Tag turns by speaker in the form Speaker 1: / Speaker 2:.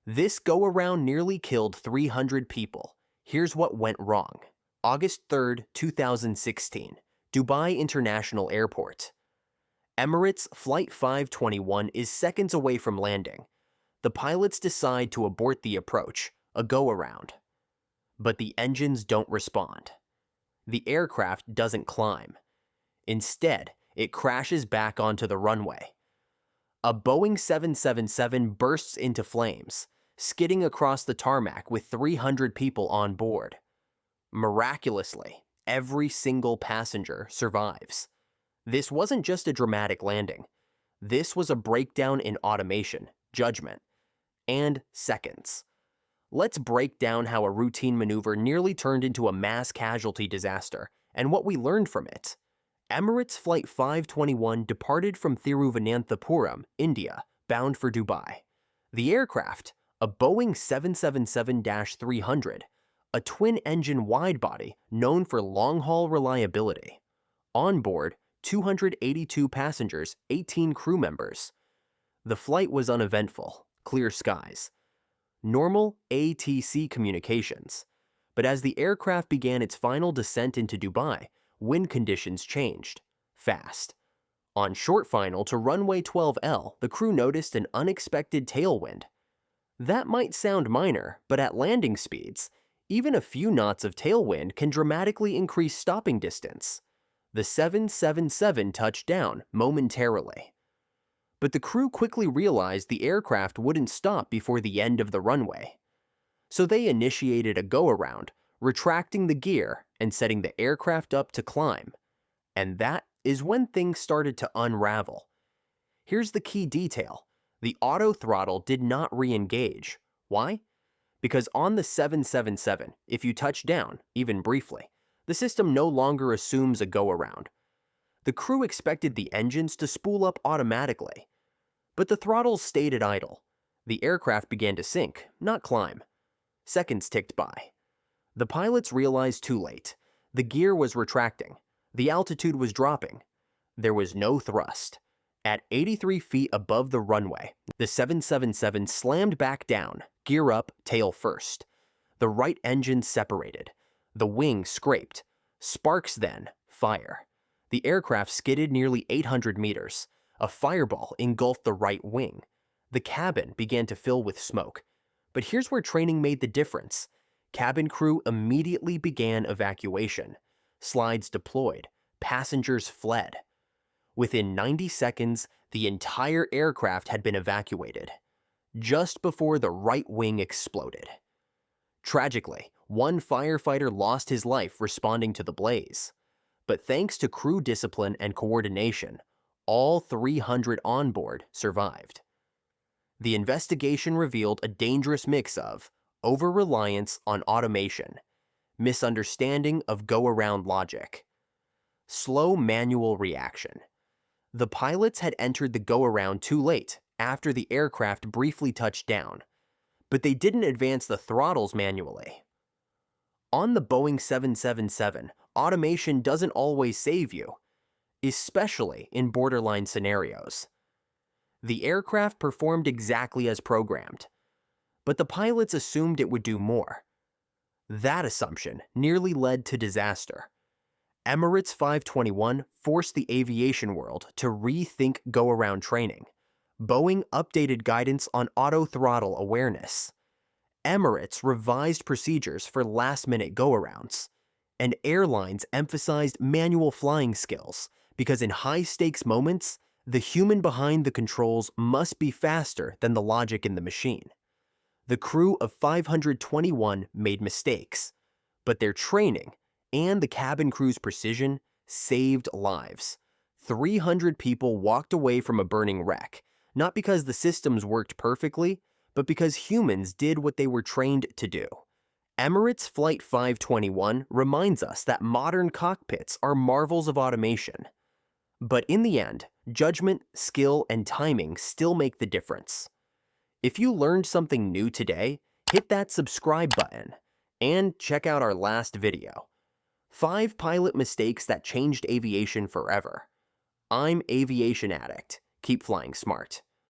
Speaker 1: This go-around nearly killed 300 people. Here's what went wrong. August 3rd, 2016, Dubai International Airport. Emirates Flight 521 is seconds away from landing. The pilots decide to abort the approach, a go-around. But the engines don't respond. The aircraft doesn't climb. Instead, it crashes back onto the runway. A Boeing 777 bursts into flames, skidding across the tarmac with 300 people on board. Miraculously, every single passenger survives. This wasn't just a dramatic landing. This was a breakdown in automation, judgment, and seconds. Let's break down how a routine maneuver nearly turned into a mass casualty disaster and what we learned from it. Emirates Flight 521 departed from Thiruvananthapuram, India, bound for Dubai. The aircraft, a Boeing 777-300, a twin-engine wide-body known for long-haul reliability. On board, 282 passengers, 18 crew members. The flight was uneventful, clear skies. Normal ATC communications. But as the aircraft began its final descent into Dubai, wind conditions changed, fast. On short final to runway 12L, the crew noticed an unexpected tailwind. That might sound minor, but at landing speeds, even a few knots of tailwind can dramatically increase stopping distance. The 777 touched down momentarily. But the crew quickly realized the aircraft wouldn't stop before the end of the runway. So they initiated a go-around, retracting the gear and setting the aircraft up to climb. And that is when things started to unravel. Here's the key detail. The auto throttle did not re-engage. Why? Because on the 777, if you touch down, even briefly, the system no longer assumes a go-around. The crew expected the engines to spool up automatically. But the throttles stayed at idle. The aircraft began to sink, not climb. Seconds ticked by. The pilots realized too late. The gear was retracting. The altitude was dropping. There was no thrust. At 83 feet above the runway, the 777 slammed back down, gear up, tail first. The right engine separated. The wing scraped. Sparks then, fire. The aircraft skidded nearly 800 meters. A fireball engulfed the right wing. The cabin began to fill with smoke. But here's where training made the difference. Cabin crew immediately began evacuation. Slides deployed. Passengers fled. Within 90 seconds, the entire aircraft had been evacuated, just before the right wing exploded. Tragically, one firefighter lost his life responding to the blaze. But thanks to crew discipline and coordination, all 300 on board survived. The investigation revealed a dangerous mix of over-reliance on automation, misunderstanding of go-around logic, slow manual reaction. The pilots had entered the go-around too late after the aircraft briefly touched down, but they didn't advance the throttles manually. On the Boeing 777, automation doesn't always save you, especially in borderline scenarios. The aircraft performed exactly as programmed, but the pilots assumed it would do more. That assumption nearly led to disaster. Emirates 521 forced the aviation world to rethink go-around training. Boeing updated guidance on auto-throttle awareness. Emirates revised procedures for last-minute go-arounds. And airlines emphasized manual flying skills because in high-stakes moments, the human behind the controls must be faster than the logic in the machine. The crew of 521 made mistakes, but their training and the cabin crew's precision saved lives. 300 people walked away from a burning wreck, not because the systems worked perfectly, but because humans did what they were trained to do. Emirates Flight 521 reminds us that modern cockpits are marvels of automation. But in the end, judgment, skill, and timing still make the difference. If you learned something new today, hit that subscribe button and check out our last video. 5 pilot mistakes that changed aviation forever. I'm Aviation Addict. Keep flying smart.